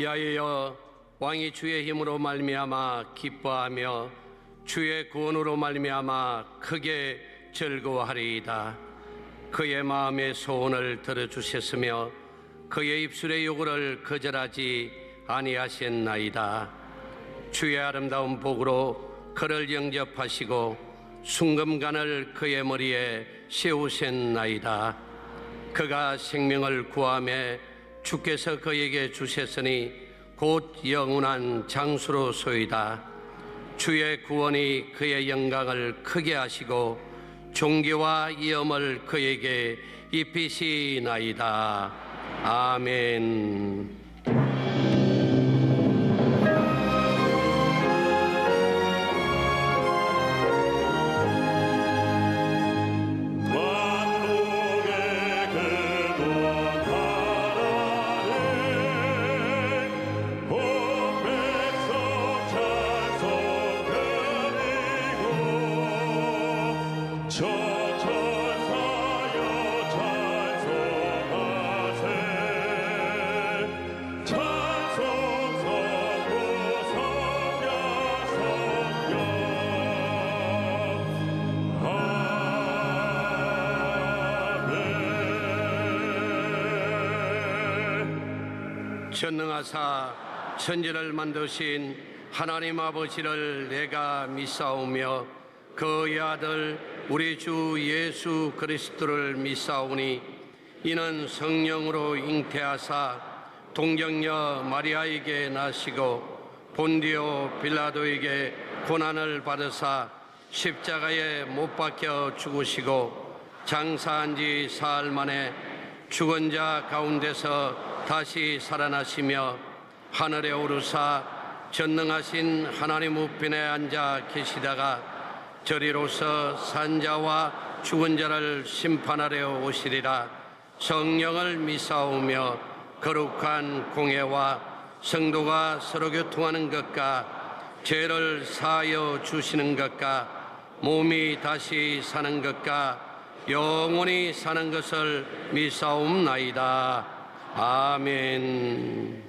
야여여 왕이 주의 힘으로 말미암아 기뻐하며 주의 구원으로 말미암아 크게 즐거워하리이다. 그의 마음의 소원을 들어주셨으며 그의 입술의 요구를 거절하지 아니하셨나이다. 주의 아름다운 복으로 그를 영접하시고 순금관을 그의 머리에 세우셨나이다. 그가 생명을 구하며 주께서 그에게 주셨으니 곧 영원한 장수로소이다. 주의 구원이 그의 영광을 크게 하시고 존귀와 위엄을 그에게 입히시나이다. 아멘. 전능하사 천지를 만드신 하나님 아버지를 내가 믿사오며 그의 아들 우리 주 예수 그리스도를 믿사오니 이는 성령으로 잉태하사 동정녀 마리아에게 나시고 본디오 빌라도에게 고난을 받으사 십자가에 못 박혀 죽으시고 장사한 지 사흘 만에 죽은 자 가운데서 다시 살아나시며 하늘에 오르사 전능하신 하나님 우편에 앉아 계시다가 저리로서 산자와 죽은 자를 심판하려 오시리라. 성령을 믿사오며 거룩한 공회와 성도가 서로 교통하는 것과 죄를 사하여 주시는 것과 몸이 다시 사는 것과 영원히 사는 것을 믿사옵나이다. 아멘.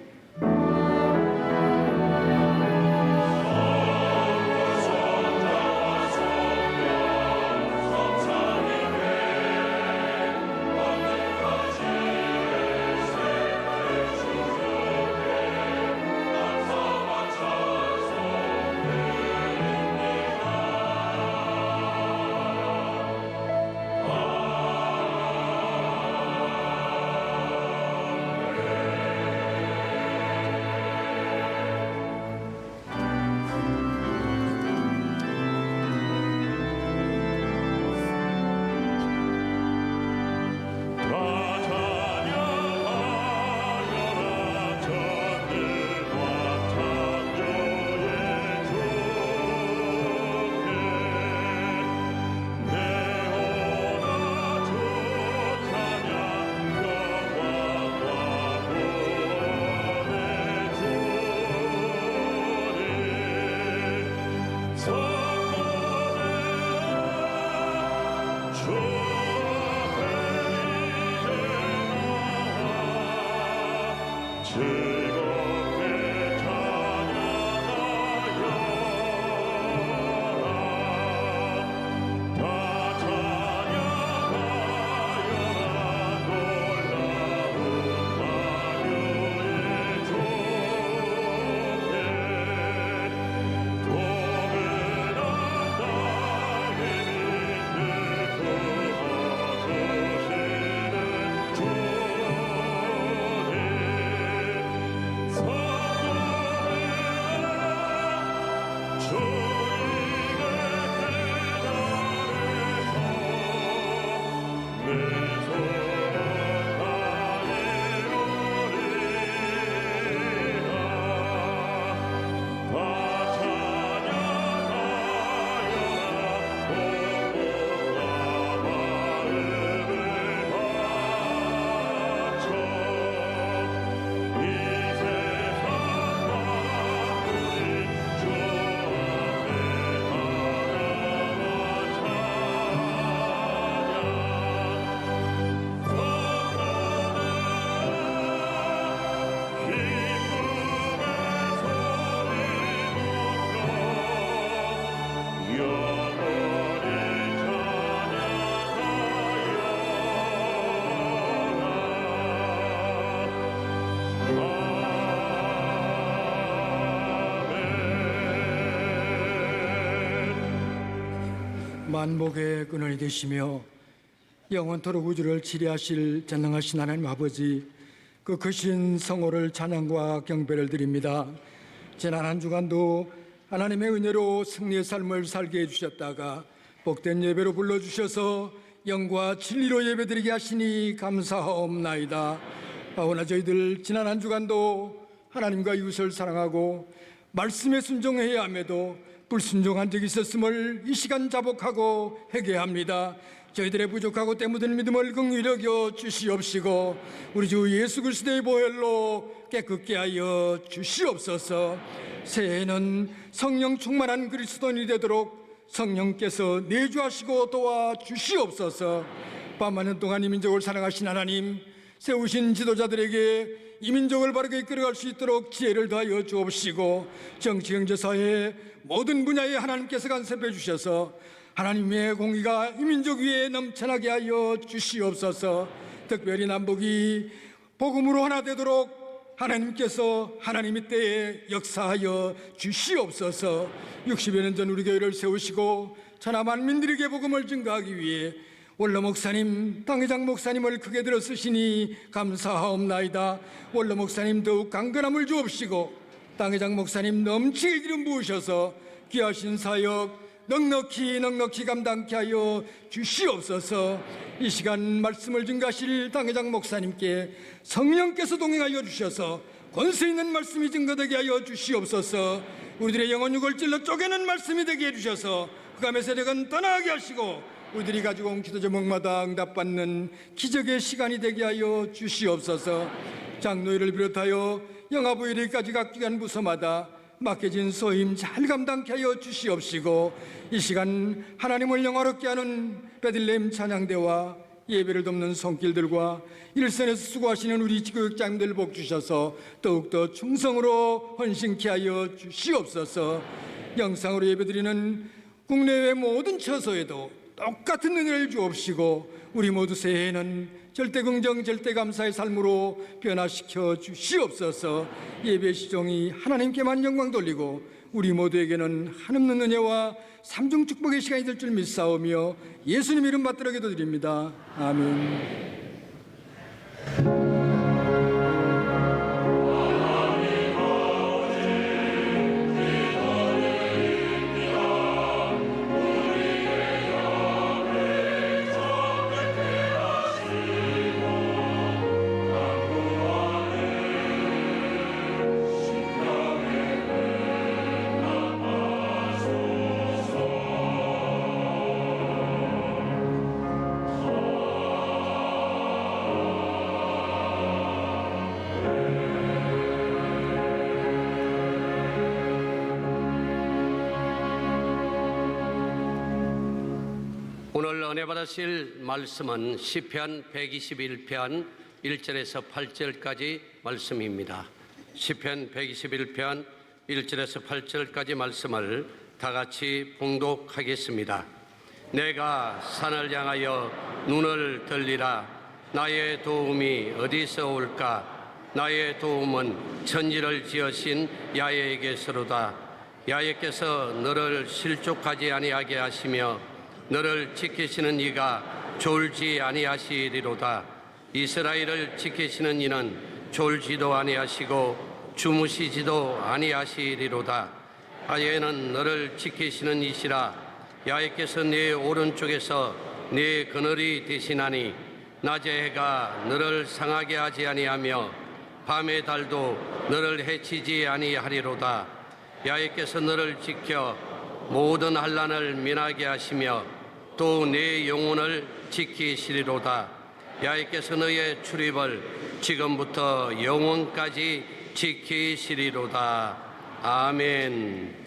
만복의 근원이 되시며 영원토록 우주를 지배하실 전능하신 하나님 아버지, 그 크신 성호를 찬양과 경배를 드립니다. 지난 한 주간도 하나님의 은혜로 승리의 삶을 살게 해주셨다가 복된 예배로 불러주셔서 영과 진리로 예배드리게 하시니 감사하옵나이다. 아오나 저희들 지난 한 주간도 하나님과 이웃을 사랑하고 말씀에 순종해야 함에도 불순종한 적이 있었음을 이 시간 자복하고 회개합니다. 저희들의 부족하고 때묻은 믿음을 긍휼히 여겨 주시옵시고 우리 주 예수 그리스도의 보혈로 깨끗게 하여 주시옵소서. 새해에는 성령 충만한 그리스도인이 되도록 성령께서 내주하시고 도와주시옵소서. 밤하늘 동안 이 민족을 사랑하신 하나님, 세우신 지도자들에게 이 민족을 바르게 이끌어갈 수 있도록 지혜를 더하여 주옵시고 정치, 경제, 사회 모든 분야에 하나님께서 간섭해 주셔서 하나님의 공의가 이 민족 위에 넘쳐나게 하여 주시옵소서. 특별히 남북이 복음으로 하나 되도록 하나님께서 하나님의 때에 역사하여 주시옵소서. 60여 년 전 우리 교회를 세우시고 천하 만민들에게 복음을 증거하기 위해 원로 목사님, 당회장 목사님을 크게 들어 쓰시니 감사하옵나이다. 원로 목사님 더욱 강건함을 주옵시고 당회장 목사님 넘치게 기름 부으셔서 귀하신 사역 넉넉히 감당케 하여 주시옵소서. 이 시간 말씀을 증거하실 당회장 목사님께 성령께서 동행하여 주셔서 권세 있는 말씀이 증거되게 하여 주시옵소서. 우리들의 영혼 육을 찔러 쪼개는 말씀이 되게 해주셔서 흑암의 세력은 떠나게 하시고 우리들이 가지고 온 기도 제목마다 응답받는 기적의 시간이 되게 하여 주시옵소서. 장로회를 비롯하여 영화부일까지 각 기관 부서마다 맡겨진 소임 잘 감당케 하여 주시옵시고 이 시간 하나님을 영화롭게 하는 베들레헴 찬양대와 예배를 돕는 손길들과 일선에서 수고하시는 우리 교육장님들 복 주셔서 더욱더 충성으로 헌신케 하여 주시옵소서. 영상으로 예배드리는 국내외 모든 처소에도 똑같은 은혜를 주옵시고 우리 모두 새해에는 절대 긍정 절대 감사의 삶으로 변화시켜 주시옵소서. 예배 시종이 하나님께만 영광 돌리고 우리 모두에게는 한없는 은혜와 삼중 축복의 시간이 될 줄 믿사오며 예수님 이름 받들어 기도드립니다. 아멘. 오늘 은혜 받으실 말씀은 시편 121편 1절에서 8절까지 말씀입니다. 시편 121편 1절에서 8절까지 말씀을 다 같이 봉독하겠습니다. 내가 산을 향하여 눈을 들리라. 나의 도움이 어디서 올까? 나의 도움은 천지를 지으신 야훼에게서로다. 야훼께서 너를 실족하지 아니하게 하시며 너를 지키시는 이가 졸지 아니하시리로다. 이스라엘을 지키시는 이는 졸지도 아니하시고 주무시지도 아니하시리로다. 야훼는 너를 지키시는 이시라. 야훼께서 네 오른쪽에서 네 그늘이 되시나니 낮의 해가 너를 상하게 하지 아니하며 밤의 달도 너를 해치지 아니하리로다. 야훼께서 너를 지켜 모든 환난을 면하게 하시며 또 내 영혼을 지키시리로다. 야훼께서 너의 출입을 지금부터 영원까지 지키시리로다. 아멘.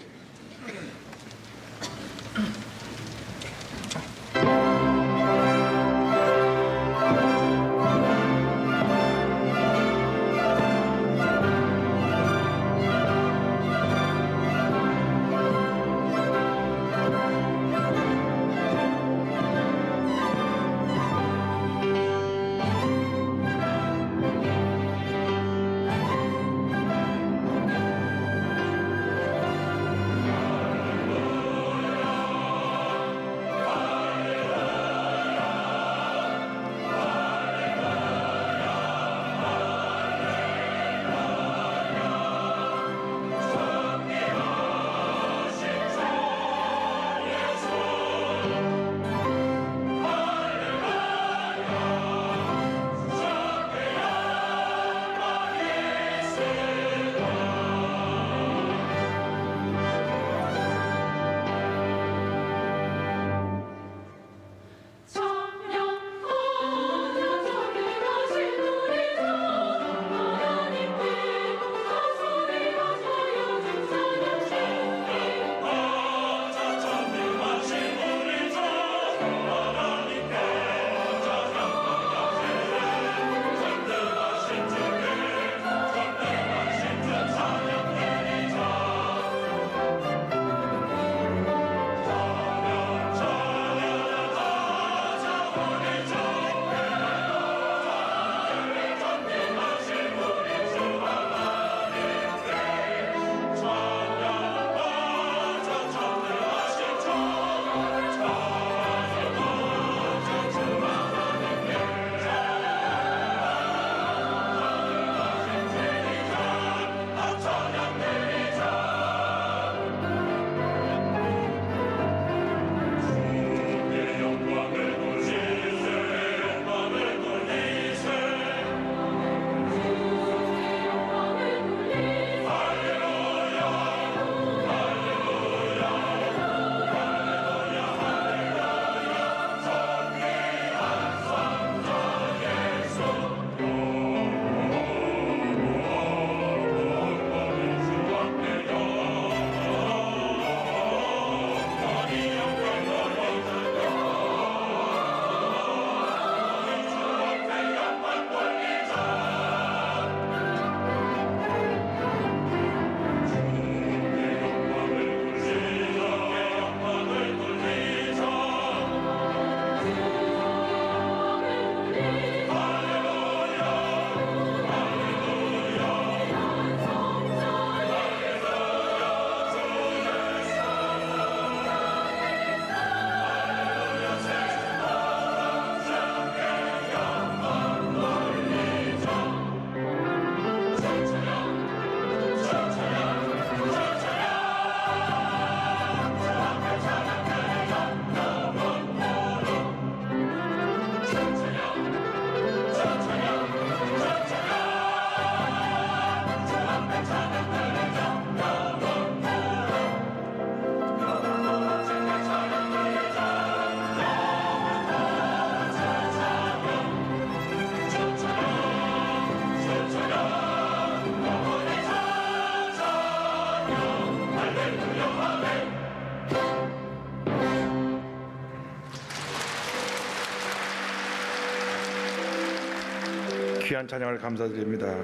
귀한 찬양을 감사드립니다.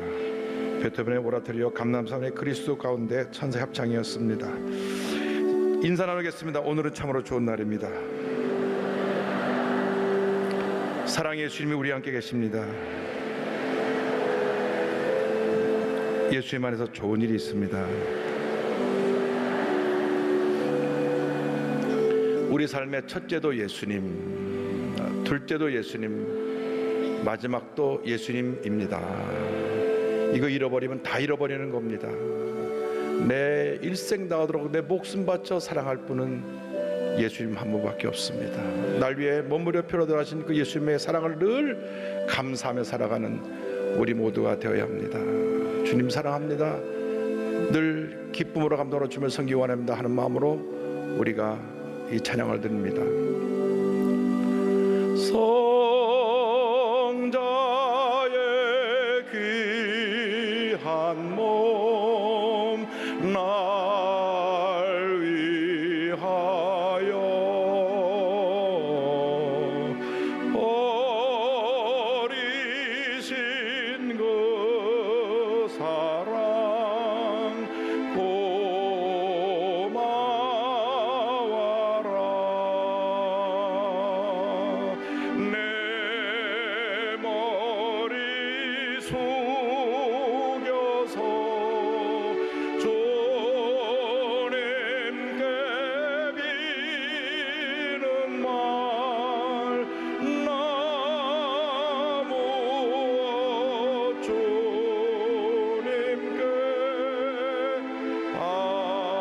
베토벤의 오라토리오 감람산의 그리스도 가운데 천사 합창이었습니다. 인사 나누겠습니다. 오늘은 참으로 좋은 날입니다. 사랑의 예수님이 우리 함께 계십니다. 예수님 안에서 좋은 일이 있습니다. 우리 삶의 첫째도 예수님, 둘째도 예수님, 마지막도 예수님입니다. 이거 잃어버리면 다 잃어버리는 겁니다. 내 일생 다하도록 내 목숨 바쳐 사랑할 분은 예수님 한 분밖에 없습니다. 날 위해 몸무려 표로 하신 그 예수님의 사랑을 늘 감사하며 살아가는 우리 모두가 되어야 합니다. 주님 사랑합니다. 늘 기쁨으로 감동으로 주며 섬기기 원합니다 하는 마음으로 우리가 이 찬양을 드립니다. 성자의 귀한 몸 날 위하여 버리신 그 사랑 고마워라. 내 머리 숙여서 주님께 비는 말 나무어 주님께 바치리까.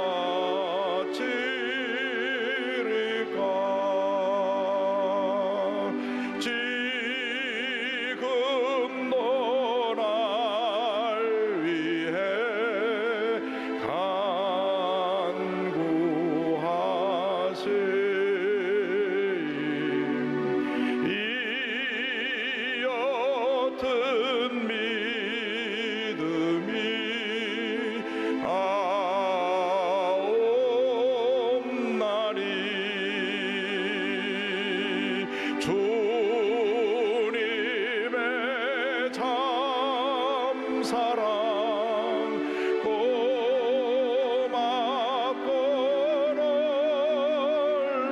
지금도 날 위해 간구하심 이 옅은 믿음이 아옵나니 주님의 참 사랑 고맙고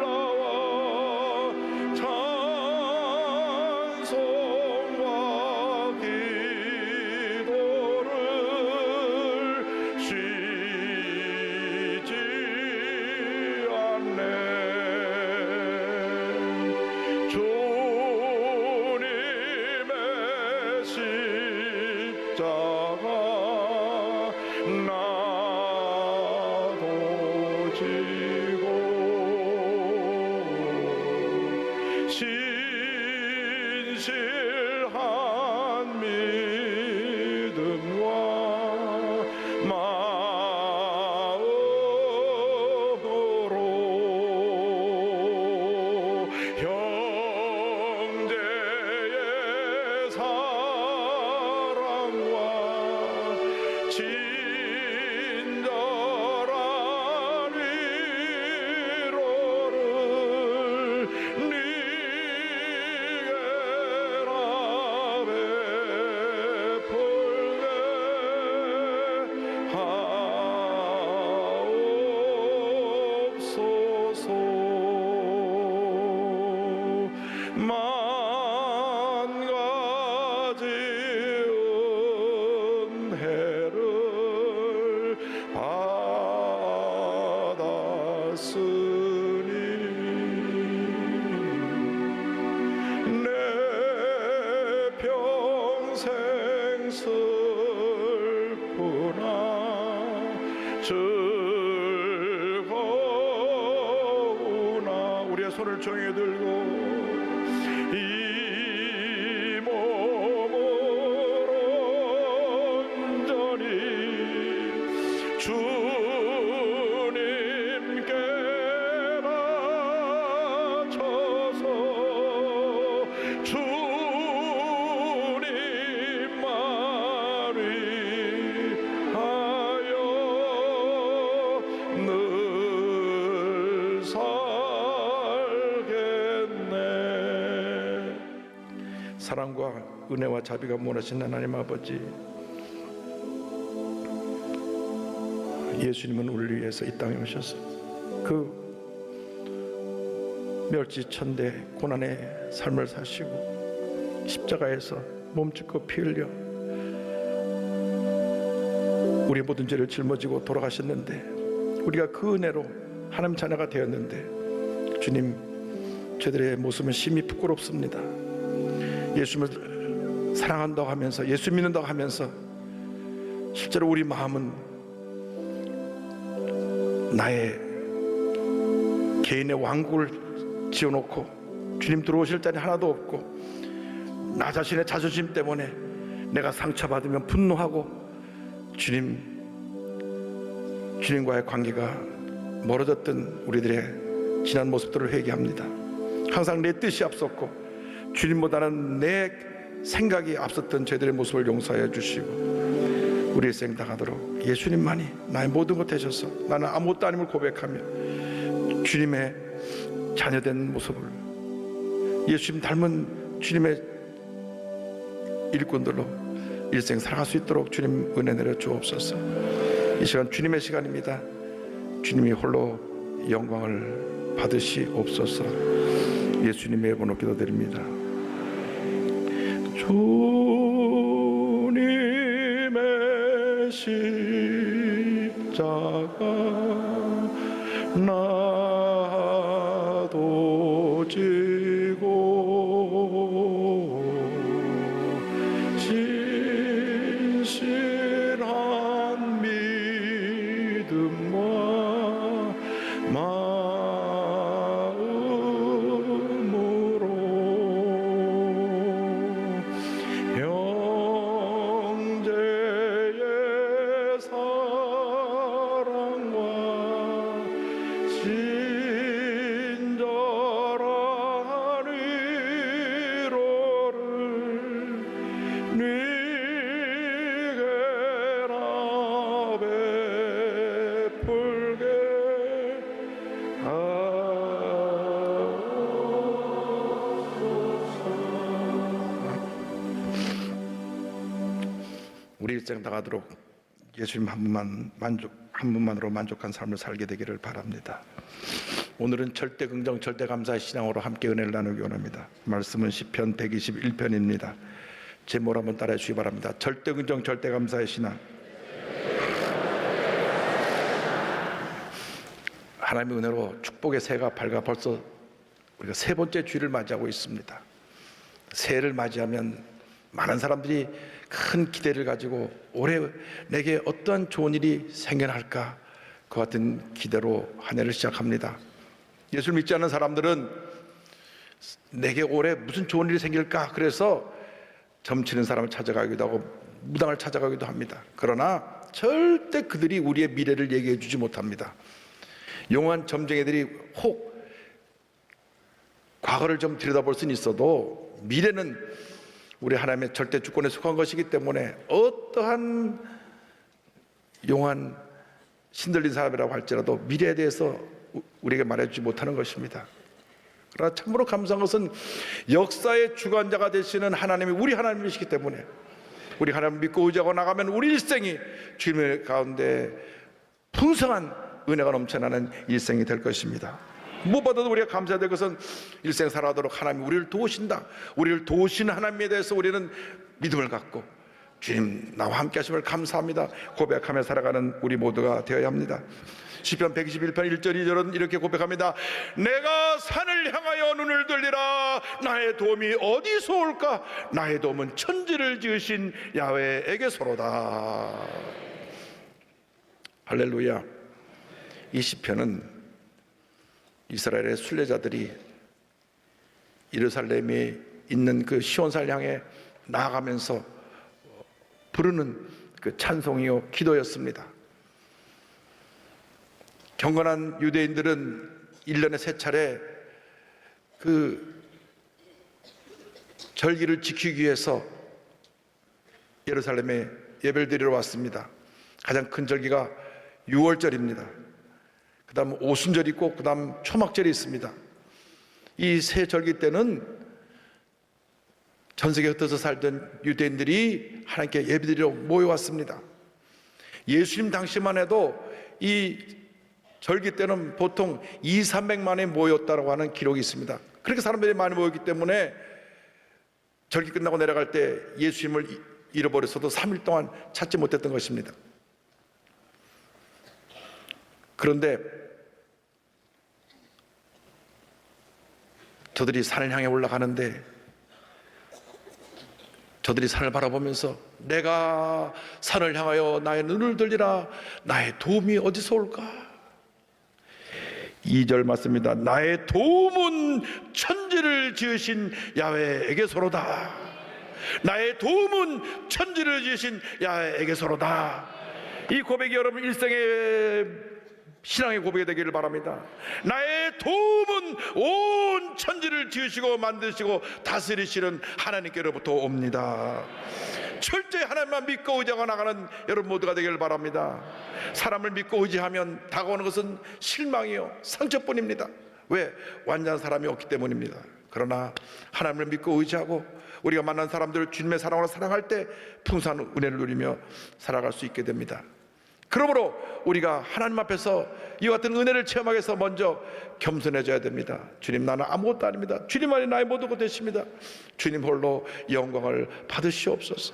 놀라워 찬송과 기도를 쉬지 않네. 주님의 십자가 나도 지고 신실한 믿음과 마음으로 형제의 사랑과 친절한 위로를 네게나 베풀게 하옵소서. 만 가지 은혜를 받았으니 내 평생 슬프나 즐거우나 우리의 손을 정해 들고 이 몸을 온전히 주님께 바쳐서 주님만 위하여 늘 살겠네. 사랑과 은혜와 자비가 무한하신 하나님 아버지, 예수님은 우리를 위해서 이 땅에 오셔서 그 멸치천대 고난의 삶을 사시고 십자가에서 몸짓고 피 흘려 우리의 모든 죄를 짊어지고 돌아가셨는데, 우리가 그 은혜로 하나님 자녀가 되었는데, 주님, 저들의 모습은 심히 부끄럽습니다. 예수님을 사랑한다고 하면서, 예수 믿는다고 하면서 실제로 우리 마음은 나의 개인의 왕국을 지어놓고 주님 들어오실 자리 하나도 없고, 나 자신의 자존심 때문에 내가 상처받으면 분노하고 주님과의 관계가 멀어졌던 우리들의 지난 모습들을 회개합니다. 항상 내 뜻이 앞섰고 주님보다는 내 생각이 앞섰던 저희들의 모습을 용서해 주시고, 우리 일생 다가도록 예수님만이 나의 모든 것 되셔서 나는 아무것도 아님을 고백하며 주님의 자녀된 모습을, 예수님 닮은 주님의 일꾼들로 일생 살아갈 수 있도록 주님 은혜 내려 주옵소서. 이 시간 주님의 시간입니다. 주님이 홀로 영광을 받으시옵소서. 예수님의 번호 기도드립니다. 주님의 십자가 나도 지고 진실한 믿음과 마음으로 형제의 사랑과 친절한 위로를 네게나 베풀게 우리 일생 다가도록 예수님 한 분만으로 만족한 삶을 살게 되기를 바랍니다. 오늘은 절대 긍정 절대 감사의 신앙으로 함께 은혜를 나누기 원합니다. 말씀은 시편 121편입니다. 제목 한번 따라해 주시기 바랍니다. 절대 긍정 절대 감사의 신앙. 하나님의 은혜로 축복의 새해가 밝아 벌써 우리가 세 번째 주일을 맞이하고 있습니다. 새해를 맞이하면 많은 사람들이 큰 기대를 가지고 올해 내게 어떤 좋은 일이 생겨날까, 그 같은 기대로 한 해를 시작합니다. 예수를 믿지 않는 사람들은 내게 올해 무슨 좋은 일이 생길까, 그래서 점치는 사람을 찾아가기도 하고 무당을 찾아가기도 합니다. 그러나 절대 그들이 우리의 미래를 얘기해 주지 못합니다. 용한 점쟁이들이 혹 과거를 좀 들여다볼 수는 있어도 미래는 우리 하나님의 절대 주권에 속한 것이기 때문에 어떠한 용한 신들린 사람이라고 할지라도 미래에 대해서 우리에게 말해주지 못하는 것입니다. 그러나 참으로 감사한 것은 역사의 주관자가 되시는 하나님이 우리 하나님이시기 때문에 우리 하나님 믿고 의지하고 나가면 우리 일생이 주님의 가운데 풍성한 은혜가 넘쳐나는 일생이 될 것입니다. 무엇보다도 우리가 감사해야 될 것은 일생 살아가도록 하나님이 우리를 도우신다, 우리를 도우시는 하나님에 대해서 우리는 믿음을 갖고 주님 나와 함께 하심을 감사합니다 고백하며 살아가는 우리 모두가 되어야 합니다. 시편 121편 1절 2절은 이렇게 고백합니다. 내가 산을 향하여 눈을 들리라. 나의 도움이 어디서 올까? 나의 도움은 천지를 지으신 야훼에게서로다. 할렐루야. 이 시편은 이스라엘의 순례자들이 예루살렘에 있는 그 시온산을 향해 나아가면서 부르는 그 찬송이요 기도였습니다. 경건한 유대인들은 1년에 3차례 그 절기를 지키기 위해서 예루살렘에 예배를 드리러 왔습니다. 가장 큰 절기가 6월절입니다. 그 다음 오순절이 있고 그 다음 초막절이 있습니다. 이 세 절기 때는 전 세계에 흩어져 살던 유대인들이 하나님께 예배드리러 모여왔습니다. 예수님 당시만 해도 이 절기 때는 보통 200~300만에 모였다고 하는 기록이 있습니다. 그렇게 사람들이 많이 모였기 때문에 절기 끝나고 내려갈 때 예수님을 잃어버렸어도 3일 동안 찾지 못했던 것입니다. 그런데 저들이 산을 향해 올라가는데 저들이 산을 바라보면서 내가 산을 향하여 나의 눈을 들리라, 나의 도움이 어디서 올까? 2절 맞습니다. 나의 도움은 천지를 지으신 야훼에게서로다. 나의 도움은 천지를 지으신 야훼에게서로다. 이 고백이 여러분 일생의 신앙의 고백이 되기를 바랍니다. 나의 도움은 온 천지를 지으시고 만드시고 다스리시는 하나님께로부터 옵니다. 철저히 하나님만 믿고 의지하고 나가는 여러분 모두가 되기를 바랍니다. 사람을 믿고 의지하면 다가오는 것은 실망이요, 상처뿐입니다. 왜? 완전한 사람이 없기 때문입니다. 그러나 하나님을 믿고 의지하고 우리가 만난 사람들을 주님의 사랑으로 사랑할 때 풍성한 은혜를 누리며 살아갈 수 있게 됩니다. 그러므로 우리가 하나님 앞에서 이와 같은 은혜를 체험하기 위해서 먼저 겸손해져야 됩니다. 주님, 나는 아무것도 아닙니다. 주님만이 나의 모든 것 되십니다. 주님 홀로 영광을 받으시옵소서.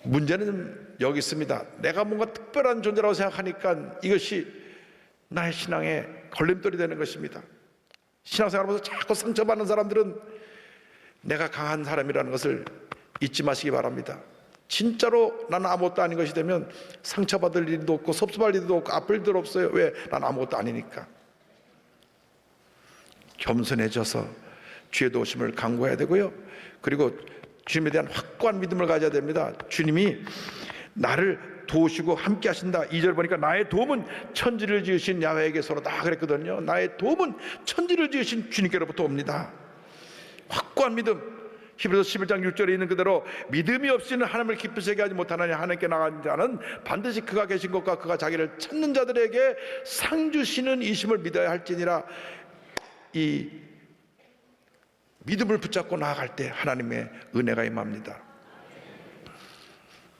문제는 여기 있습니다. 내가 뭔가 특별한 존재라고 생각하니까 이것이 나의 신앙의 걸림돌이 되는 것입니다. 신앙생활하면서 자꾸 상처받는 사람들은 내가 강한 사람이라는 것을 잊지 마시기 바랍니다. 진짜로 나는 아무것도 아닌 것이 되면 상처받을 일도 없고 섭섭할 일도 없고 아플 일도 없어요. 왜? 난 아무것도 아니니까. 겸손해져서 주의 도우심을 간구해야 되고요. 그리고 주님에 대한 확고한 믿음을 가져야 됩니다. 주님이 나를 도우시고 함께 하신다. 2절 보니까 나의 도움은 천지를 지으신 야훼에게서로다 그랬거든요. 나의 도움은 천지를 지으신 주님께로부터 옵니다. 확고한 믿음. 히브리서 11장 6절에 있는 그대로 믿음이 없이는 하나님을 기쁘시게 하지 못하느니 하나님께 나간 자는 반드시 그가 계신 것과 그가 자기를 찾는 자들에게 상 주시는 이심을 믿어야 할지니라. 이 믿음을 붙잡고 나아갈 때 하나님의 은혜가 임합니다.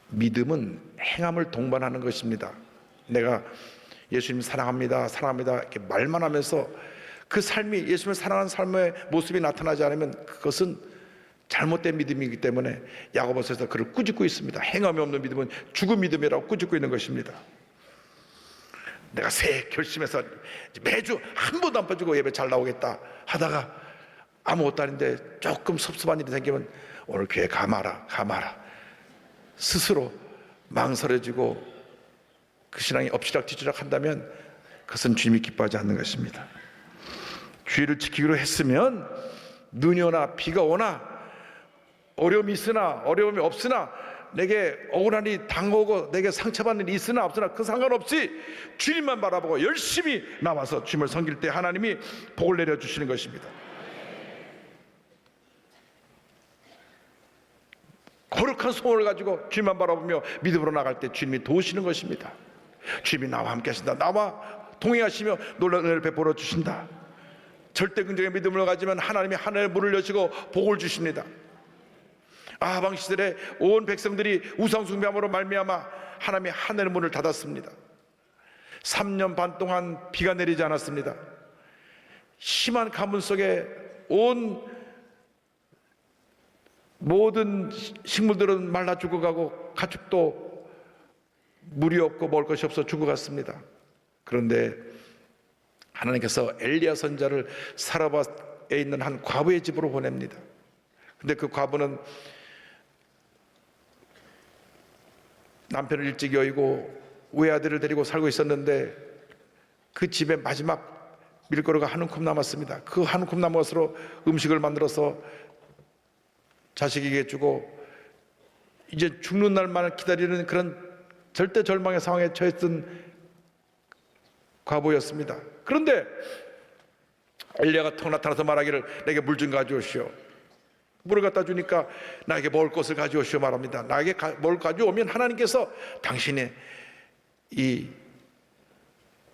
믿음은 행함을 동반하는 것입니다. 내가 예수님 사랑합니다, 사랑합니다 이렇게 말만 하면서 그 삶이 예수님을 사랑하는 삶의 모습이 나타나지 않으면 그것은 잘못된 믿음이기 때문에 야고보서에서 그를 꾸짖고 있습니다. 행함이 없는 믿음은 죽은 믿음이라고 꾸짖고 있는 것입니다. 내가 새 결심해서 매주 한 번도 안 빠지고 예배 잘 나오겠다 하다가 아무것도 아닌데 조금 섭섭한 일이 생기면 오늘 교회 가마라 스스로 망설여지고 그 신앙이 엎치락뒤치락 한다면 그것은 주님이 기뻐하지 않는 것입니다. 주의를 지키기로 했으면 눈이 오나 비가 오나 어려움이 있으나 어려움이 없으나 내게 억울한 일이 당하고 내게 상처받는 일이 있으나 없으나 그 상관없이 주님만 바라보고 열심히 나와서 주님을 섬길 때 하나님이 복을 내려주시는 것입니다. 거룩한 소원을 가지고 주님만 바라보며 믿음으로 나갈 때 주님이 도우시는 것입니다. 주님이 나와 함께 하신다. 나와 동행하시며 놀라운 은혜를 베풀어 주신다. 절대 긍정의 믿음을 가지면 하나님이 하늘의 문을 여시고 복을 주십니다. 아방 시절에 온 백성들이 우상 숭배함으로 말미암아 하나님이 하늘의 문을 닫았습니다. 3년 반 동안 비가 내리지 않았습니다. 심한 가뭄 속에 온 모든 식물들은 말라 죽어가고 가축도 물이 없고 먹을 것이 없어 죽어갔습니다. 그런데 하나님께서 엘리야 선지자를 사라밧에 있는 한 과부의 집으로 보냅니다. 근데 그 과부는 남편을 일찍 여의고 외아들을 데리고 살고 있었는데 그 집에 마지막 밀가루가 한 움큼 남았습니다. 그 한 움큼 남은 것으로 음식을 만들어서 자식에게 주고 이제 죽는 날만 기다리는 그런 절대 절망의 상황에 처했던 과부였습니다. 그런데 엘리야가 턱 나타나서 말하기를 내게 물 좀 가져오시오. 물을 갖다 주니까 나에게 먹을 것을 가져오시오 말합니다. 나에게 뭘 가져오면 하나님께서 당신의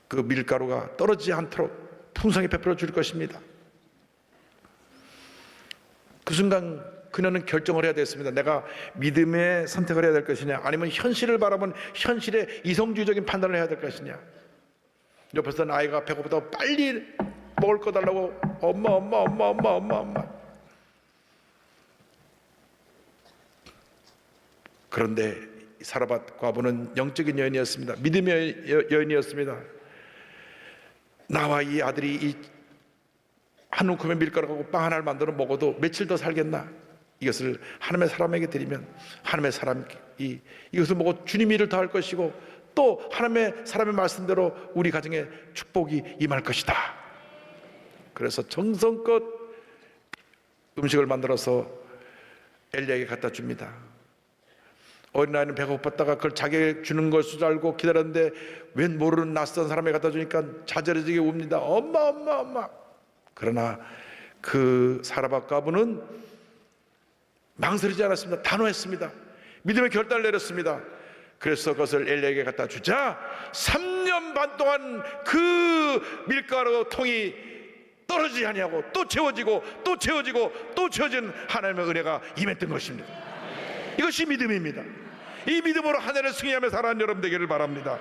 그 밀가루가 떨어지지 않도록 풍성히 베풀어 줄 것입니다. 그 순간 그녀는 결정을 해야 됐습니다. 내가 믿음의 선택을 해야 될 것이냐, 아니면 현실을 바라본 현실의 이성주의적인 판단을 해야 될 것이냐. 옆에서는 아이가 배고프다고 빨리 먹을 거 달라고 엄마. 그런데 사라밧 과부는 영적인 여인이었습니다. 믿음의 여인이었습니다. 나와 이 아들이 이 한 움큼의 밀가루하고 빵 하나를 만들어 먹어도 며칠 더 살겠나? 이것을 하나님의 사람에게 드리면 하나님의 사람이 이것을 먹고 주님이 일을 더할 것이고, 또 하나님의 사람의 말씀대로 우리 가정에 축복이 임할 것이다. 그래서 정성껏 음식을 만들어서 엘리야에게 갖다 줍니다. 어린아이는 배가 고팠다가 그걸 자기에게 주는 것을 알고 기다렸는데, 웬 모르는 낯선 사람에게 갖다 주니까 자절해지게 웁니다. 엄마. 그러나 그 사라밧 과부는 망설이지 않았습니다. 단호했습니다. 믿음의 결단을 내렸습니다. 그래서 그것을 엘리야에게 갖다 주자 3년 반 동안 그 밀가루 통이 떨어지지 아니하고 또 채워지고 또 채워진 하나님의 은혜가 임했던 것입니다. 이것이 믿음입니다. 이 믿음으로 한 해를 승리하며 살아가는 여러분 되기를 바랍니다.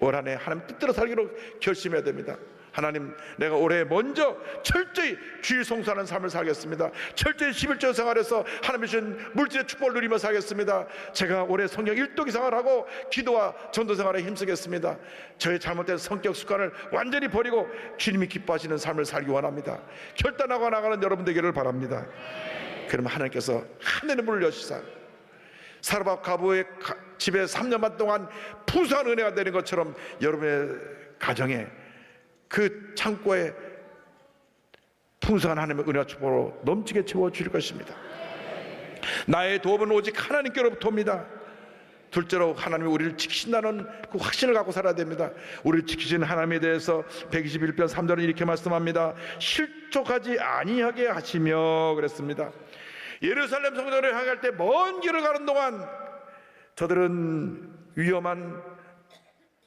올 한 해 하나님 뜻대로 살기로 결심해야 됩니다. 하나님, 내가 올해 먼저 철저히 주일 송사하는 삶을 살겠습니다. 철저히 11조 생활에서 하나님의 주신 물질의 축복을 누리며 살겠습니다. 제가 올해 성경 1도 기상을 하고 기도와 전도 생활에 힘쓰겠습니다. 저의 잘못된 성격 습관을 완전히 버리고 주님이 기뻐하시는 삶을 살기 원합니다. 결단하고 나가는 여러분 되기를 바랍니다. 그러면 하나님께서 하늘의 문을 여시사 사라밧 과부의 집에 3년 반 동안 풍성한 은혜가 되는 것처럼 여러분의 가정에, 그 창고에 풍성한 하나님의 은혜와 축복으로 넘치게 채워주실 것입니다. 나의 도움은 오직 하나님께로부터입니다. 둘째로, 하나님이 우리를 지키신다는 그 확신을 갖고 살아야 됩니다. 우리를 지키시는 하나님에 대해서 121편 3절은 이렇게 말씀합니다. 실족하지 아니하게 하시며 그랬습니다. 예루살렘 성전을 향할 때 먼 길을 가는 동안 저들은 위험한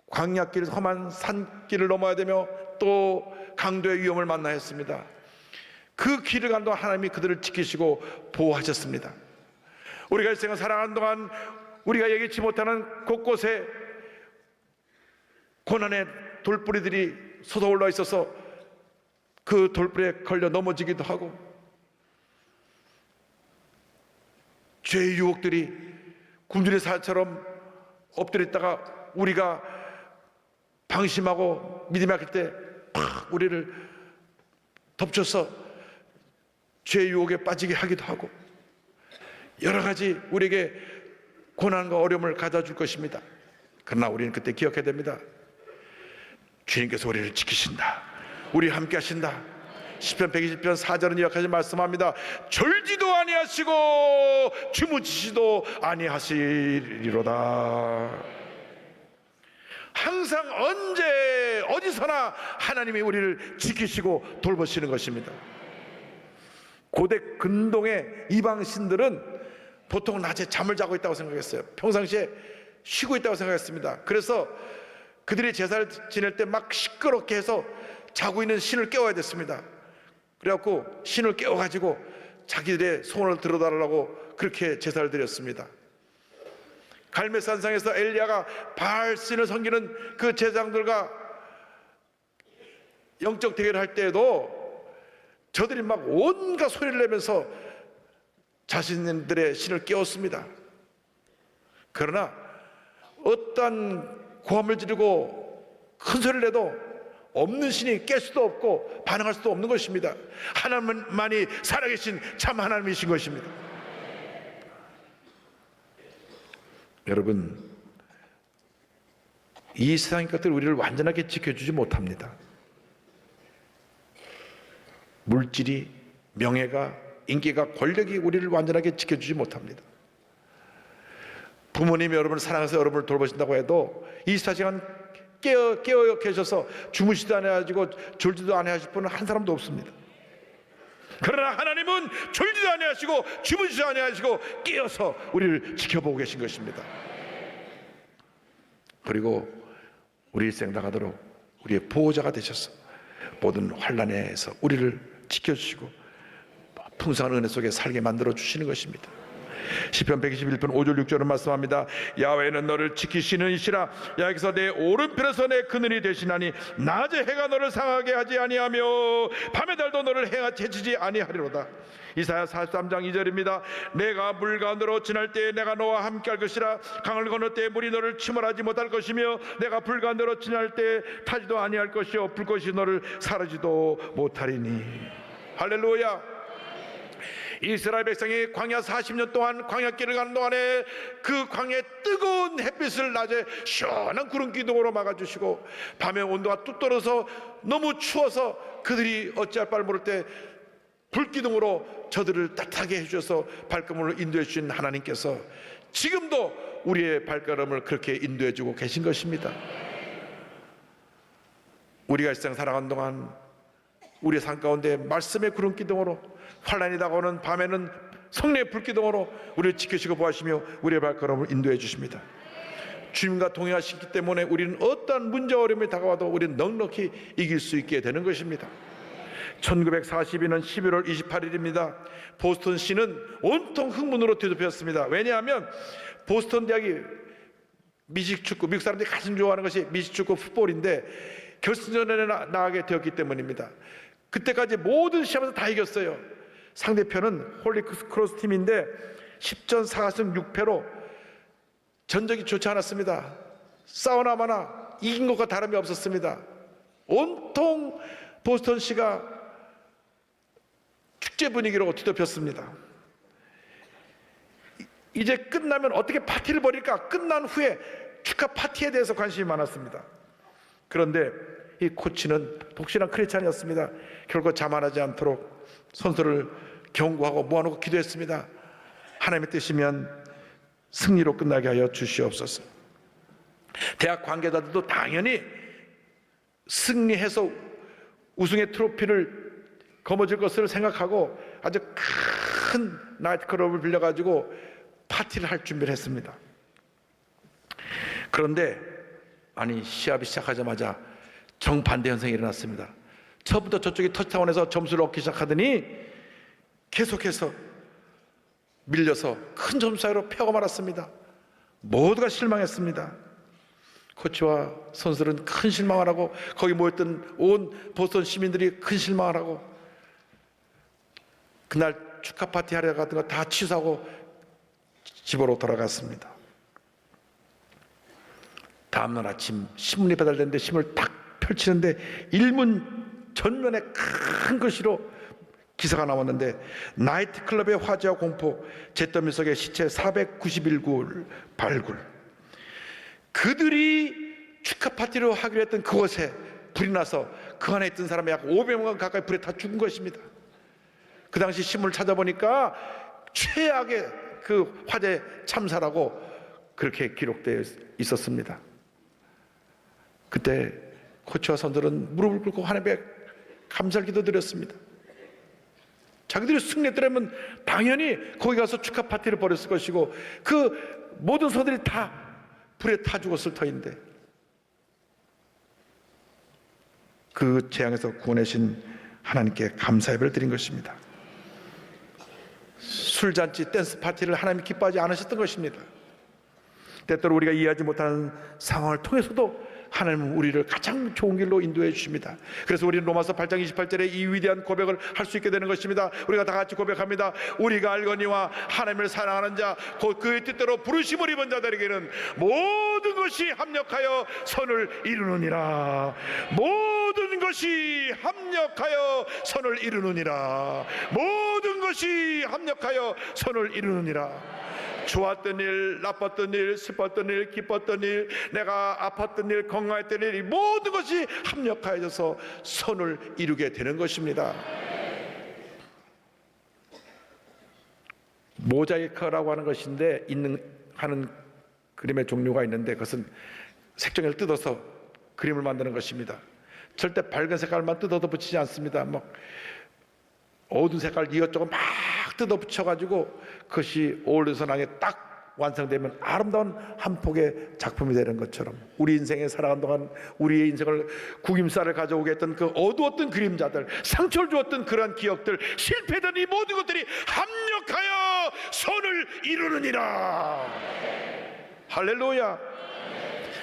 광야길, 험한 산길을 넘어야 되며 또 강도의 위험을 만나야 했습니다. 그 길을 가는 동안 하나님이 그들을 지키시고 보호하셨습니다. 우리가 일생을 살아가는 동안 우리가 예기치 못하는 곳곳에 고난의 돌뿌리들이 솟아올라 있어서 그 돌뿌리에 걸려 넘어지기도 하고, 죄의 유혹들이 굶주린 사자처럼 엎드려 있다가 우리가 방심하고 믿음이 약할 때 팍 우리를 덮쳐서 죄의 유혹에 빠지게 하기도 하고, 여러 가지 우리에게 고난과 어려움을 가져다 줄 것입니다. 그러나 우리는 그때 기억해야 됩니다. 주님께서 우리를 지키신다. 우리 함께 하신다. 시편 120편 4절은 이렇게 말씀합니다. 졸지도 아니하시고 주무시지도 아니하시리로다. 항상 언제 어디서나 하나님이 우리를 지키시고 돌보시는 것입니다. 고대 근동의 이방 신들은 보통 낮에 잠을 자고 있다고 생각했어요. 평상시에 쉬고 있다고 생각했습니다. 그래서 그들이 제사를 지낼 때 막 시끄럽게 해서 자고 있는 신을 깨워야 됐습니다. 그래갖고 신을 깨워가지고 자기들의 소원을 들어달라고 그렇게 제사를 드렸습니다. 갈멜산상에서 엘리야가 바알신을 섬기는 그 제사장들과 영적 대결을 할 때에도 저들이 막 온갖 소리를 내면서 자신들의 신을 깨웠습니다. 그러나 어떤 고함을 지르고 큰 소리를 내도 없는 신이 깰 수도 없고 반응할 수도 없는 것입니다. 하나님만이 살아계신 참 하나님이신 것입니다. 여러분, 이 세상의 것들이 우리를 완전하게 지켜주지 못합니다. 물질이, 명예가, 인기가, 권력이 우리를 완전하게 지켜주지 못합니다. 부모님이 여러분을 사랑해서 여러분을 돌보신다고 해도 24시간 깨어 계셔서 주무시도 아니하시고 졸지도 아니하실 분은 한 사람도 없습니다. 그러나 하나님은 졸지도 아니하시고 주무시지도 아니하시고 깨어서 우리를 지켜보고 계신 것입니다. 그리고 우리 일생 나가도록 우리의 보호자가 되셔서 모든 환난에서 우리를 지켜주시고 풍성한 은혜 속에 살게 만들어 주시는 것입니다. 시편 121편 5절 6절은 말씀합니다. 야훼는 너를 지키시는 이시라. 여기서 내 오른편에서 내 그늘이 되시나니 낮에 해가 너를 상하게 하지 아니하며 밤의 달도 너를 해치지 아니하리로다. 이사야 43장 2절입니다. 내가 물 가운데로 지날 때에 내가 너와 함께 할 것이라. 강을 건널 때에 물이 너를 침몰하지 못할 것이며 내가 불 가운데로 지날 때에 타지도 아니할 것이요 불꽃이 너를 사르지도 못하리니. 할렐루야. 이스라엘 백성이 광야 40년 동안 광야길을 가는 동안에 그 광야의 뜨거운 햇빛을 낮에 시원한 구름 기둥으로 막아주시고 밤에 온도가 뚝 떨어서 너무 추워서 그들이 어찌할 바를 모를 때 불기둥으로 저들을 따뜻하게 해주셔서 발걸음을 인도해 주신 하나님께서 지금도 우리의 발걸음을 그렇게 인도해 주고 계신 것입니다. 우리가 일생 살아가는 동안 우리의 삶 가운데 말씀의 구름 기둥으로, 환난이 다가오는 밤에는 성령의 불기둥으로 우리를 지키시고 보호하시며 우리의 발걸음을 인도해 주십니다. 주님과 동행하시기 때문에 우리는 어떠한 문제와 어려움이 다가와도 우리는 넉넉히 이길 수 있게 되는 것입니다. 1942년 11월 28일입니다. 보스턴시는 온통 흥분으로 뒤덮였습니다. 왜냐하면 보스턴 대학이 미식축구, 미국 사람들이 가장 좋아하는 것이 미식축구 풋볼인데 결승전에 나가게 되었기 때문입니다. 그때까지 모든 시합에서 다 이겼어요. 상대편은 홀리크로스 팀인데 10전 4승 6패로 전적이 좋지 않았습니다. 싸우나 마나 이긴 것과 다름이 없었습니다. 온통 보스턴시가 축제 분위기로 뒤덮였습니다. 이제 끝나면 어떻게 파티를 벌일까? 끝난 후에 축하 파티에 대해서 관심이 많았습니다. 그런데 이 코치는 독실한 크리스찬이었습니다. 결국 자만하지 않도록 선수를 경고하고 모아놓고 기도했습니다. 하나님의 뜻이면 승리로 끝나게 하여 주시옵소서. 대학 관계자들도 당연히 승리해서 우승의 트로피를 거머쥘 것을 생각하고 아주 큰 나이트클럽을 빌려가지고 파티를 할 준비를 했습니다. 그런데 시합이 시작하자마자 정반대 현상이 일어났습니다. 처음부터 저쪽이 터치타운에서 점수를 얻기 시작하더니 계속해서 밀려서 큰 점수 차이로 패하고 말았습니다. 모두가 실망했습니다. 코치와 선수들은 큰 실망을 하고 거기 모였던 온 보스턴 시민들이 큰 실망을 하고 그날 축하 파티 하려 갔던 거 다 취소하고 집으로 돌아갔습니다. 다음날 아침 신문이 배달됐는데 신문을 딱 펼치는데 일문 전면에 큰 글씨로 기사가 나왔는데 나이트클럽의 화재와 공포, 잿더미 속의 시체 491굴 발굴. 그들이 축하 파티로 하기로 했던 그곳에 불이 나서 그 안에 있던 사람이 약 500명 가까이 불에 타 죽은 것입니다. 그 당시 신문을 찾아보니까 최악의 그 화재 참사라고 그렇게 기록되어 있었습니다. 그때 코치와 선수들은 무릎을 꿇고 하나님께 감사를 기도드렸습니다. 자기들이 승리했더라면 당연히 거기 가서 축하 파티를 벌였을 것이고 그 모든 선수들이 다 불에 타 죽었을 터인데 그 재앙에서 구원하신 하나님께 감사 예배를 드린 것입니다. 술잔치, 댄스 파티를 하나님이 기뻐하지 않으셨던 것입니다. 때때로 우리가 이해하지 못하는 상황을 통해서도 하나님은 우리를 가장 좋은 길로 인도해 주십니다. 그래서 우리는 로마서 8장 28절에 이 위대한 고백을 할 수 있게 되는 것입니다. 우리가 다 같이 고백합니다. 우리가 알거니와 하나님을 사랑하는 자 곧 그의 뜻대로 부르심을 입은 자들에게는 모든 것이 합력하여 선을 이루느니라. 모든 것이 합력하여 선을 이루느니라. 모든 것이 합력하여 선을 이루느니라. 좋았던 일, 나빴던 일, 슬펐던 일, 기뻤던 일, 내가 아팠던 일, 건강했던 일, 이 모든 것이 합력하여서 선을 이루게 되는 것입니다. 모자이크라고 하는 것인데 하는 그림의 종류가 있는데 그것은 색종이를 뜯어서 그림을 만드는 것입니다. 절대 밝은 색깔만 뜯어서 붙이지 않습니다. 어두운 색깔 이것저것 막 뜯어 붙여가지고 그것이 어울려서 나게 딱 완성되면 아름다운 한 폭의 작품이 되는 것처럼 우리 인생에 살아간 동안 우리의 인생을 구김살을 가져오게 했던 그 어두웠던 그림자들, 상처를 주었던 그러한 기억들, 실패된 이 모든 것들이 합력하여 선을 이루느니라. 할렐루야.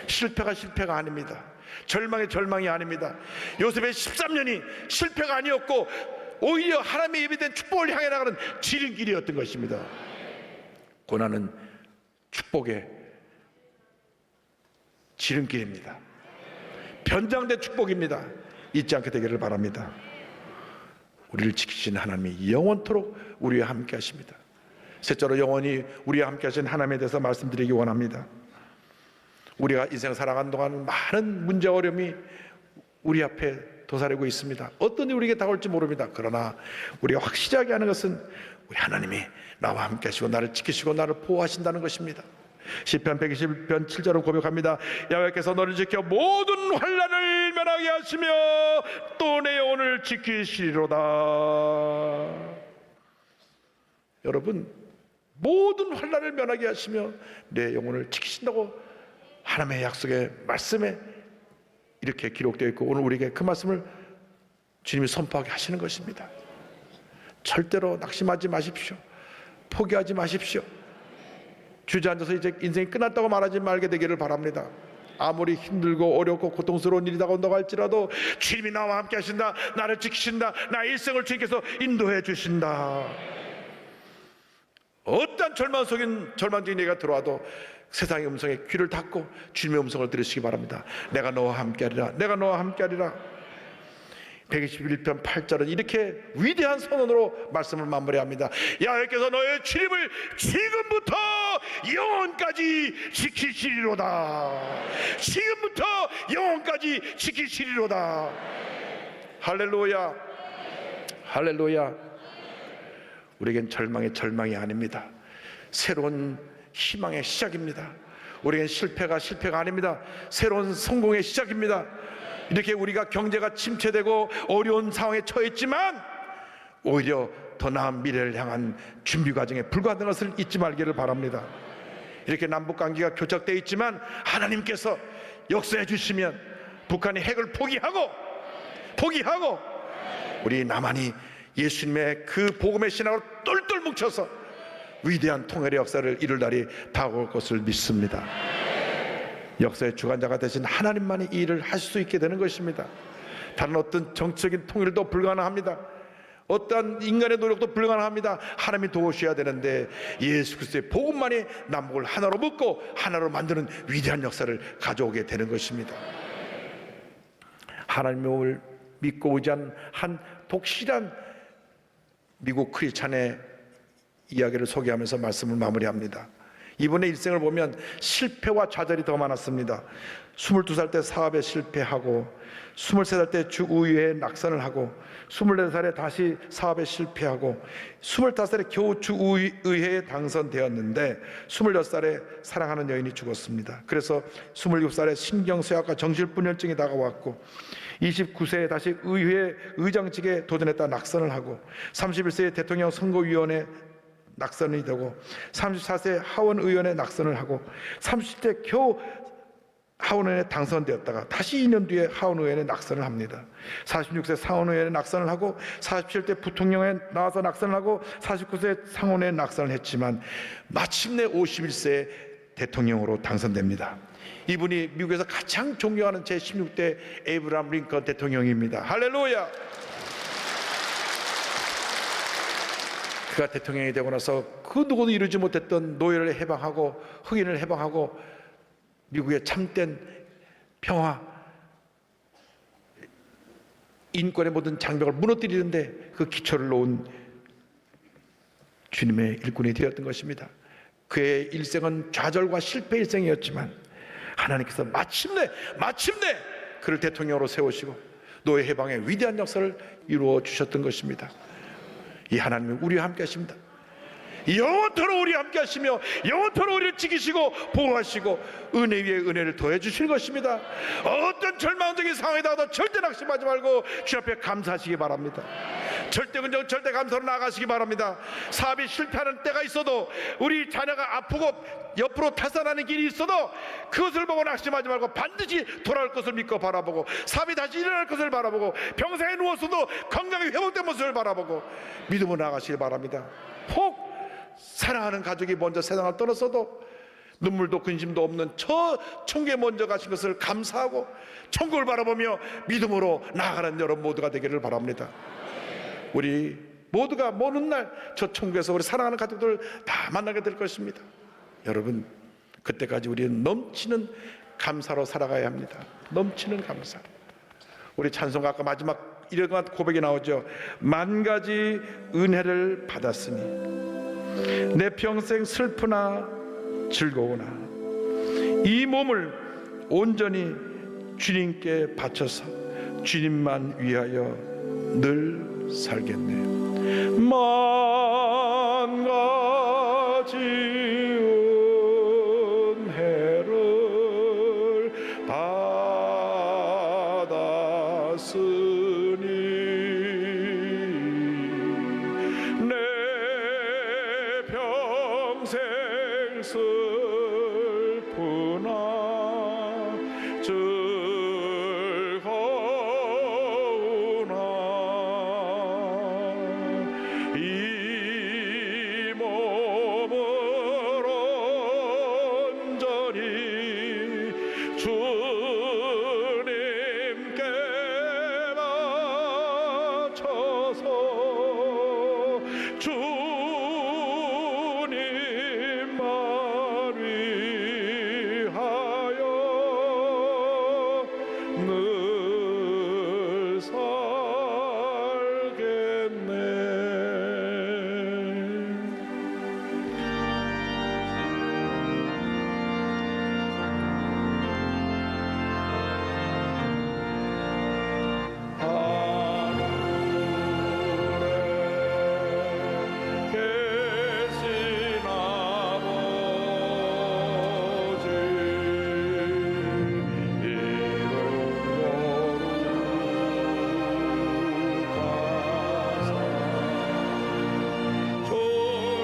실패가 실패가 아닙니다. 절망이 절망이 아닙니다. 요셉의 13년이 실패가 아니었고 오히려 하나님의 예비된 축복을 향해 나가는 지름길이었던 것입니다. 고난은 축복의 지름길입니다. 변장된 축복입니다. 잊지 않게 되기를 바랍니다. 우리를 지키신 하나님이 영원토록 우리와 함께 하십니다. 셋째로 영원히 우리와 함께 하신 하나님에 대해서 말씀드리기 원합니다. 우리가 인생 살아가는 동안 많은 문제 어려움이 우리 앞에 도사리고 있습니다. 어떤 일이 우리에게 다가올지 모릅니다. 그러나 우리가 확실하게 하는 것은 우리 하나님이 나와 함께 하시고 나를 지키시고 나를 보호하신다는 것입니다. 시편 121편 7절을 고백합니다. 여호와께서 너를 지켜 모든 환난을 면하게 하시며 또 내 영혼을 지키시리로다. 여러분, 모든 환난을 면하게 하시며 내 영혼을 지키신다고 하나님의 약속의 말씀에 이렇게 기록되어 있고, 오늘 우리에게 그 말씀을 주님이 선포하게 하시는 것입니다. 절대로 낙심하지 마십시오. 포기하지 마십시오. 주저앉아서 이제 인생이 끝났다고 말하지 말게 되기를 바랍니다. 아무리 힘들고 어렵고 고통스러운 일이 다가온다고 할지라도 주님이 나와 함께 하신다, 나를 지키신다, 나의 일생을 주님께서 인도해 주신다. 어떤 절망적인 얘기가 들어와도 세상의 음성에 귀를 닫고 주님의 음성을 들으시기 바랍니다. 내가 너와 함께하리라, 내가 너와 함께하리라. 121편 8절은 이렇게 위대한 선언으로 말씀을 마무리합니다. 여호와께서 너의 출입을 지금부터 영원까지 지키시리로다. 지금부터 영원까지 지키시리로다. 할렐루야, 할렐루야. 우리에겐 절망이 아닙니다. 새로운 희망의 시작입니다. 우리에겐 실패가 아닙니다. 새로운 성공의 시작입니다. 이렇게 우리가 경제가 침체되고 어려운 상황에 처했지만 오히려 더 나은 미래를 향한 준비 과정에 불과하다는 것을 잊지 말기를 바랍니다. 이렇게 남북관계가 교착되어 있지만 하나님께서 역사해 주시면 북한이 핵을 포기하고 우리 남한이 예수님의 그 복음의 신앙으로 똘똘 뭉쳐서 위대한 통일의 역사를 이룰 날이 다가올 것을 믿습니다. 역사의 주관자가 되신 하나님만이 이 일을 하실 수 있게 되는 것입니다. 다른 어떤 정치적인 통일도 불가능합니다. 어떠한 인간의 노력도 불가능합니다. 하나님이 도우셔야 되는데 예수 그리스도의 복음만이 남북을 하나로 묶고 하나로 만드는 위대한 역사를 가져오게 되는 것입니다. 하나님을 믿고 의지한 한 독실한 미국 크리스찬의 이야기를 소개하면서 말씀을 마무리합니다. 이분의 일생을 보면 실패와 좌절이 더 많았습니다. 22살 때 사업에 실패하고 23살 때 주의회에 낙선을 하고 24살에 다시 사업에 실패하고 25살에 겨우 주의회에 당선되었는데 26살에 사랑하는 여인이 죽었습니다. 그래서 27살에 신경쇠약과 정신분열증이 다가왔고 29세에 다시 의회 의장직에 도전했다 낙선을 하고 31세에 대통령 선거위원회 낙선이 되고 34세 하원의원에 낙선을 하고 30대 겨우 하원의원에 당선되었다가 다시 2년 뒤에 하원의원에 낙선을 합니다. 46세 상원의원에 낙선을 하고 47대 부통령에 나와서 낙선을 하고 49세 상원에 낙선을 했지만 마침내 51세에 대통령으로 당선됩니다. 이분이 미국에서 가장 존경하는 제16대 에이브라함 링컨 대통령입니다. 할렐루야. 그가 대통령이 되고 나서 그 누구도 이루지 못했던 노예를 해방하고 흑인을 해방하고 미국의 참된 평화, 인권의 모든 장벽을 무너뜨리는데 그 기초를 놓은 주님의 일꾼이 되었던 것입니다. 그의 일생은 좌절과 실패 일생이었지만 하나님께서 마침내 그를 대통령으로 세우시고 노예 해방의 위대한 역사를 이루어 주셨던 것입니다. 이 하나님은 우리와 함께 하십니다. 영원토록 우리와 함께 하시며 영원토록 우리를 지키시고 보호하시고 은혜 위에 은혜를 더해 주실 것입니다. 어떤 절망적인 상황이 닿아도 절대 낙심하지 말고 주 앞에 감사하시기 바랍니다. 절대 긍정, 절대 감사로 나아가시기 바랍니다. 사업이 실패하는 때가 있어도, 우리 자녀가 아프고 옆으로 탈선하는 길이 있어도 그것을 보고 낙심하지 말고 반드시 돌아올 것을 믿고 바라보고, 사업이 다시 일어날 것을 바라보고, 병상에 누웠어도 건강이 회복된 모습을 바라보고 믿음으로 나아가시기 바랍니다. 혹 사랑하는 가족이 먼저 세상을 떠났어도 눈물도 근심도 없는 저 천국에 먼저 가신 것을 감사하고 천국을 바라보며 믿음으로 나아가는 여러분 모두가 되기를 바랍니다. 우리 모두가 모든 날 저 천국에서 우리 사랑하는 가족들 다 만나게 될 것입니다. 여러분, 그때까지 우리는 넘치는 감사로 살아가야 합니다. 넘치는 감사. 우리 찬송가 아까 마지막 이런 고백이 나오죠. 만 가지 은혜를 받았으니 내 평생 슬프나 즐거우나 이 몸을 온전히 주님께 바쳐서 주님만 위하여 늘 살겠네. 만 가지 은혜를 받았으니 내 평생 슬프나 즐거우나 이 몸을 온전히 주님께 바쳐서 주님만 위하여 늘 살겠네. 하늘에 계신 아버지 이름 거룩하사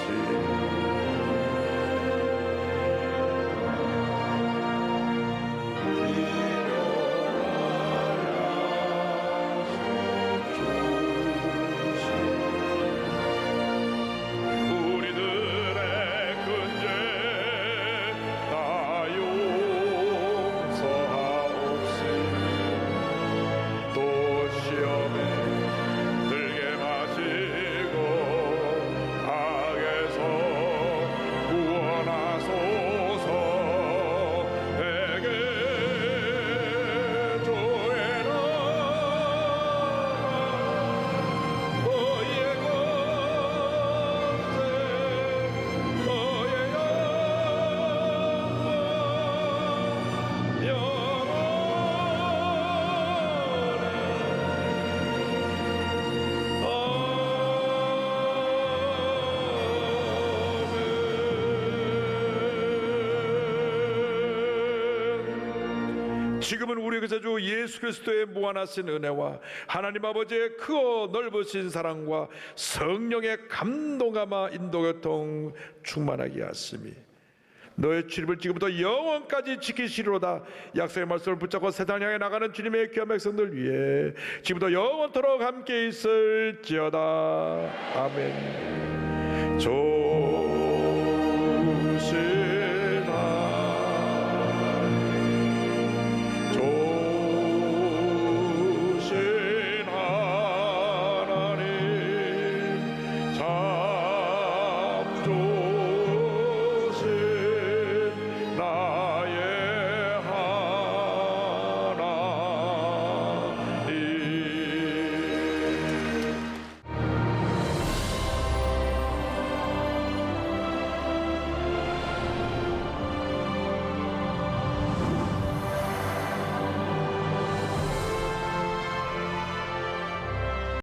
주님 나라 임하시고 우리들의 근죄 다 용서하옵시고 또 시험에 들게 마시고 악에서 구원하소서. 내게 주의 나라 너의 권세 너의 지금은 우리 구세주 예수 그리스도의 무한하신 은혜와 하나님 아버지의 크고 넓으신 사랑과 성령의 감동함과 인도교통 충만하게 하심이 너의 출입을 지금부터 영원까지 지키시리로다. 약속의 말씀을 붙잡고 세상을 향해 나가는 주님의 귀한 백성들 위해 지금부터 영원토록 함께 있을지어다. 아멘.